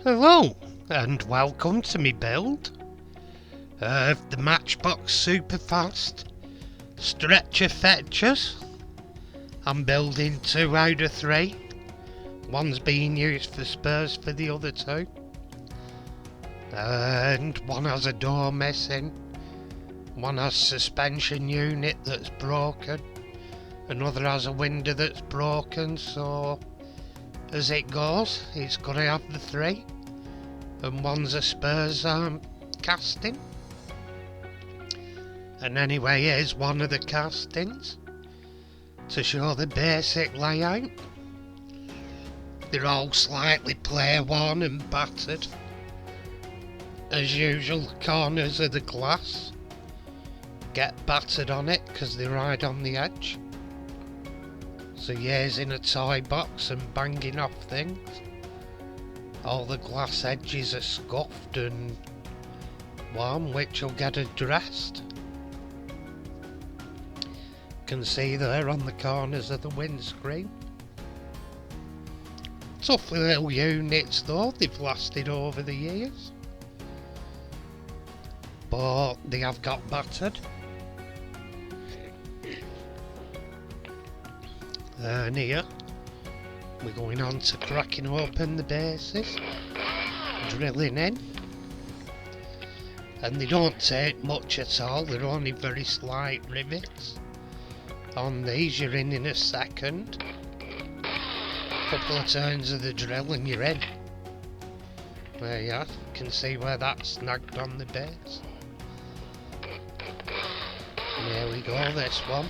Hello and welcome to me build of the Matchbox superfast stretcha fetchers. I'm building 2 out of 3. One's being used for spurs for the other 2. And one has a door missing. One has suspension unit that's broken. Another has a window that's broken, so as it goes, it's got to have the 3. And one's a spurs casting. And anyway, here's one of the castings to show the basic layout. They're all slightly play worn and battered. As usual, the corners of the glass get battered on it because they ride on the edge. So years in a toy box and banging off things. All the glass edges are scuffed and warm, which will get addressed. You can see there on the corners of the windscreen. Tough little units though, they've lasted over the years. But they have got battered. And here we're going on to cracking open the bases, drilling in, and they don't take much at all, they're only very slight rivets. On these you're in a second, couple of turns of the drill and you're in. There you are, you can see where that's snagged on the base. And here we go, this one.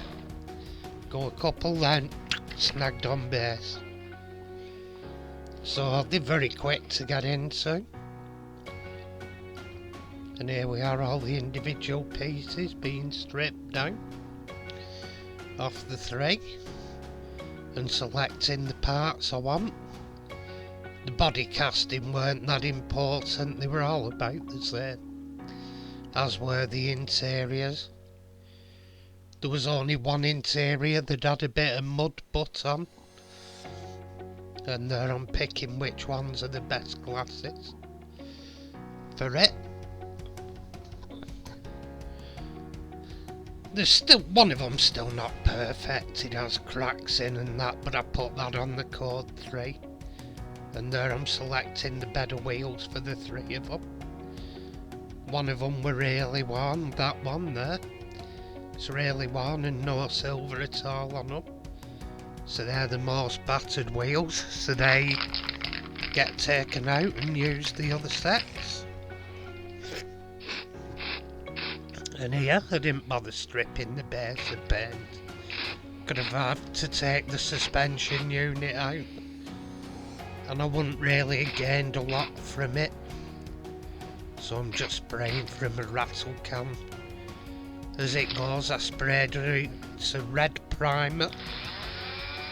Go a couple then, snagged on base. So they're very quick to get into. And here we are, all the individual pieces being stripped down off the 3 and selecting the parts I want. The body casting weren't that important, they were all about the same, as were the interiors. There was only one interior that had a bit of mud butt on, and there I'm picking which ones are the best glasses for it. There's still one of them still not perfect, it has cracks in and that, but I put that on the code 3. And there I'm selecting the bed of wheels for the 3 of them. One of them were really worn, that one there. It's really worn and no silver at all on them. So they're the most battered wheels, so they get taken out and use the other sets. And here I didn't bother stripping the base of paint. Could have had to take the suspension unit out, and I wouldn't really have gained a lot from it. So I'm just spraying from a rattle can. As it goes, I sprayed it, it's a red primer,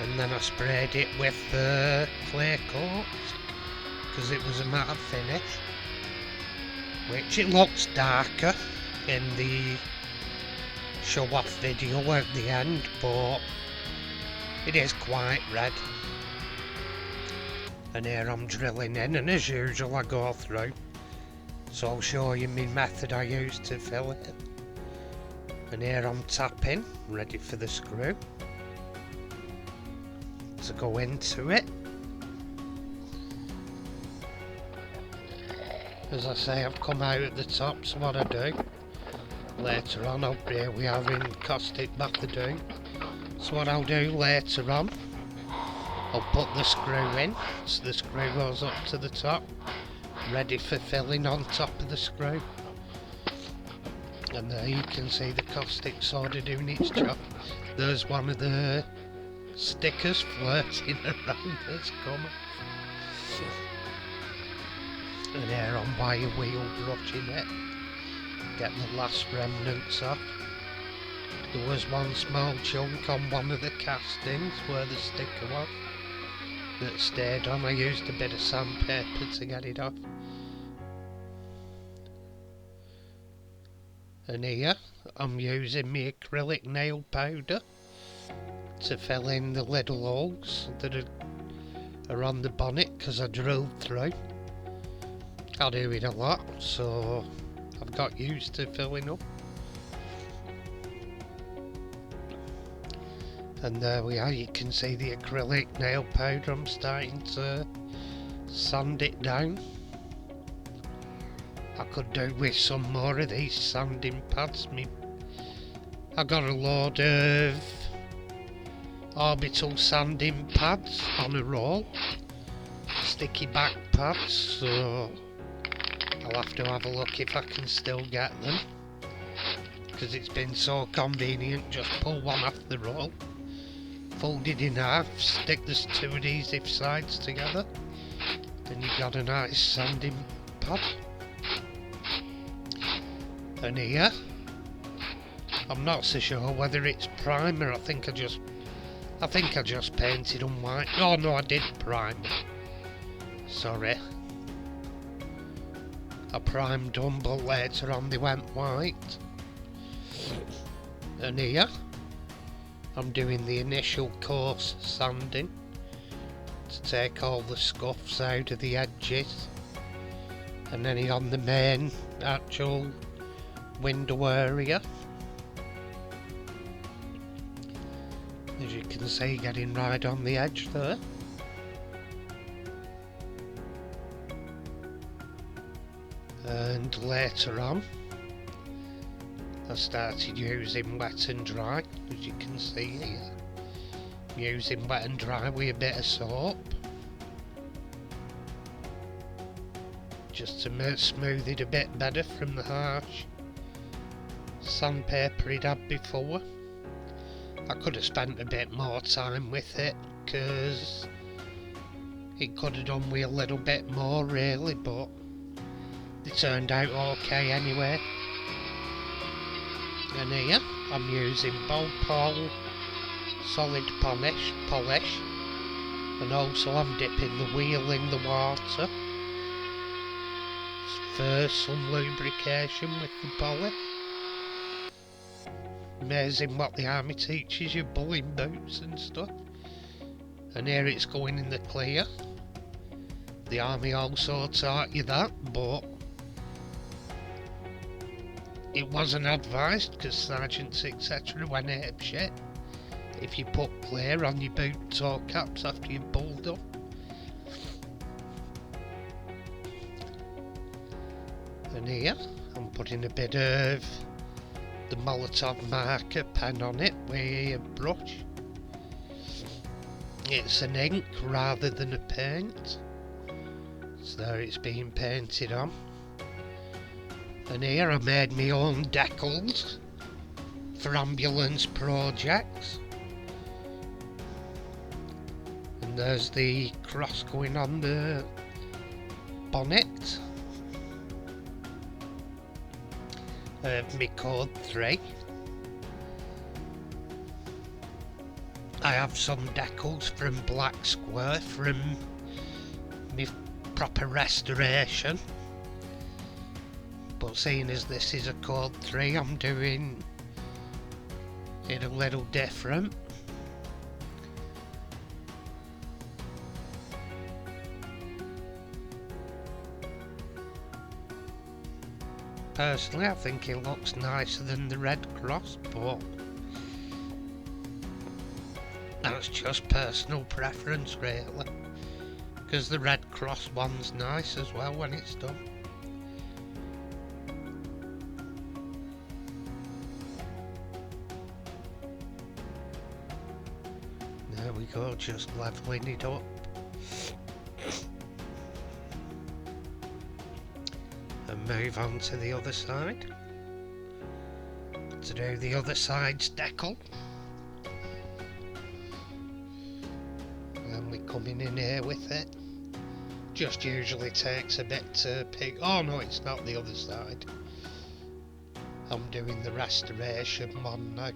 and then I sprayed it with clear coat because it was a matte finish, which it looks darker in the show off video at the end, but it is quite red. And here I'm drilling in, and as usual I go through, so I'll show you my method I use to fill it. And here I'm tapping, ready for the screw to go into it. As I say, I've come out at the top, so what I do later on, here we are in caustic Bacadou. So what I'll do later on, I'll put the screw in, so the screw goes up to the top, ready for filling on top of the screw. And there you can see the caustic soda doing its job. There's one of the stickers floating around this corner. And here I'm wire wheel brushing it, getting the last remnants off. There was one small chunk on one of the castings where the sticker was that stayed on. I used a bit of sandpaper to get it off. And here I'm using my acrylic nail powder to fill in the little holes that are on the bonnet because I drilled through. I do it a lot, so I've got used to filling up. And there we are, you can see the acrylic nail powder. I'm starting to sand it down. I could do with some more of these sanding pads. I got a load of orbital sanding pads on a roll, sticky back pads, so I'll have to have a look if I can still get them, because it's been so convenient. Just pull one off the roll, fold it in half, stick the two adhesive sides together, then you've got a nice sanding pad. And here, I'm not so sure whether it's primer. I think I just painted them white. Oh no, I did primer. Sorry. I primed them, but later on they went white. And here, I'm doing the initial coarse sanding to take all the scuffs out of the edges. And then on the main actual window area, as you can see, getting right on the edge there. And later on, I started using wet and dry, as you can see here. I'm using wet and dry with a bit of soap, just to smooth it a bit better from the harsh sandpaper it had before. I could have spent a bit more time with it, because it could have done with a little bit more really, but it turned out okay anyway. And here I'm using Ball solid polish, and also I'm dipping the wheel in the water for some lubrication with the polish. Amazing what the army teaches you, bullying boots and stuff. And here it's going in the clear. The army also taught you that, but it wasn't advised, because sergeants etc. went ape shit if you put clear on your boot toe caps after you've pulled them. And here I'm putting a bit of the Molotov marker pen on it with a brush. It's an ink rather than a paint, so there it's being painted on. And here I made my own decals for ambulance projects. And there's the cross going on the bonnet of my code 3. I have some decals from Black Square from my proper restoration, but seeing as this is a code 3, I'm doing it a little different. Personally, I think it looks nicer than the Red Cross, but that's just personal preference really, because the Red Cross one's nice as well when it's done. There we go, just leveling it up. And move on to the other side to do the other side's decal. And we're coming in here with it. Just usually takes a bit to pick. Oh no, it's not the other side. I'm doing the restoration one now.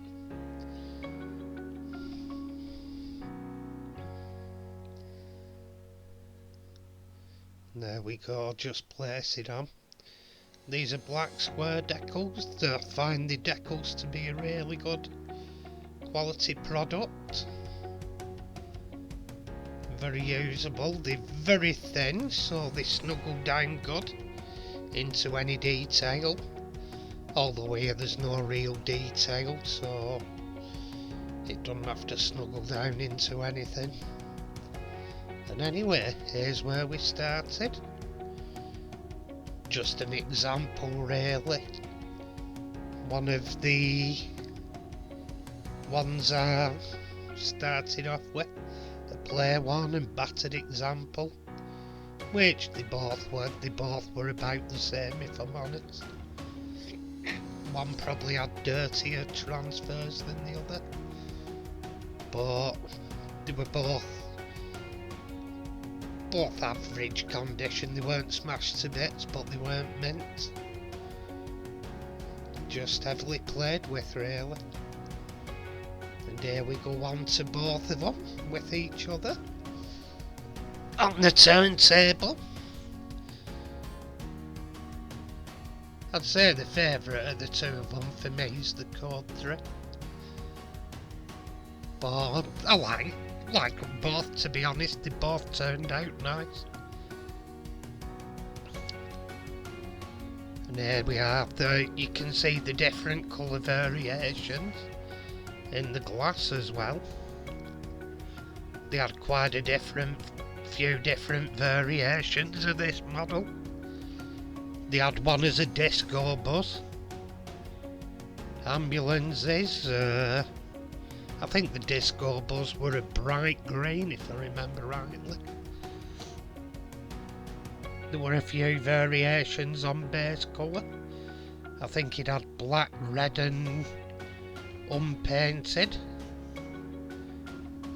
There we go, just place it on. These are Black Square decals. I find the decals to be a really good quality product. Very usable. They're very thin, so they snuggle down good into any detail, although here there's no real detail, so it doesn't have to snuggle down into anything. And anyway, here's where we started. Just an example really. One of the ones I started off with, the play one and battered example, which they both were about the same if I'm honest. One probably had dirtier transfers than the other, but they were both average condition. They weren't smashed to bits, but they weren't mint. Just heavily played with really. And here we go on to both of them with each other on the turntable. I'd say the favourite of the two of them for me is the Chord 3. But I like them both, to be honest. They both turned out nice. And here we have you can see the different colour variations in the glass as well. They had quite a few different variations of this model. They had one as a disco bus. Ambulances, I think the disco bus were a bright green if I remember rightly. There were a few variations on base colour. I think it had black, red and unpainted.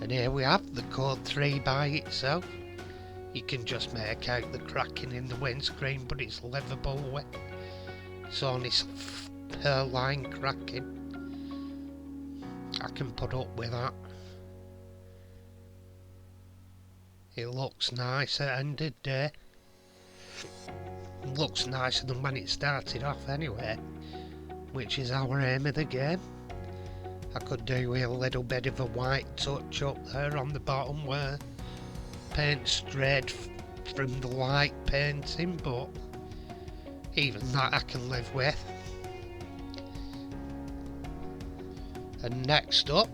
And here we have the Chord 3 by itself. You can just make out the cracking in the windscreen, but it's livable with. It's only hairline cracking. I can put up with that. It looks nice at end of day. It looks nicer than when it started off anyway, which is our aim of the game. I could do with a little bit of a white touch up there on the bottom where paint strayed from the light painting, but even that I can live with. And next up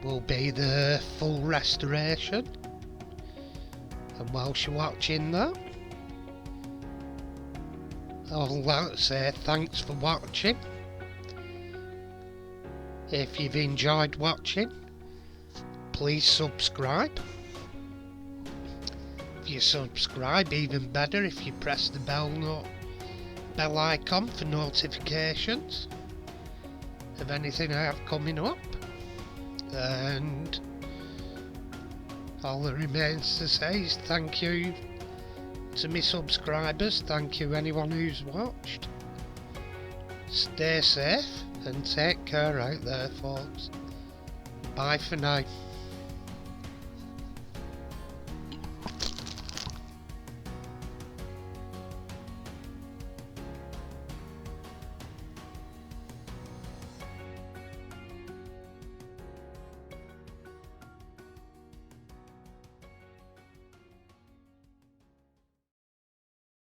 will be the full restoration. And whilst you're watching that, I'll like to say thanks for watching. If you've enjoyed watching, please subscribe. If you subscribe, even better if you press the bell icon for notifications of anything I have coming up. And all that remains to say is thank you to my subscribers, thank you anyone who's watched. Stay safe and take care out there, folks. Bye for now.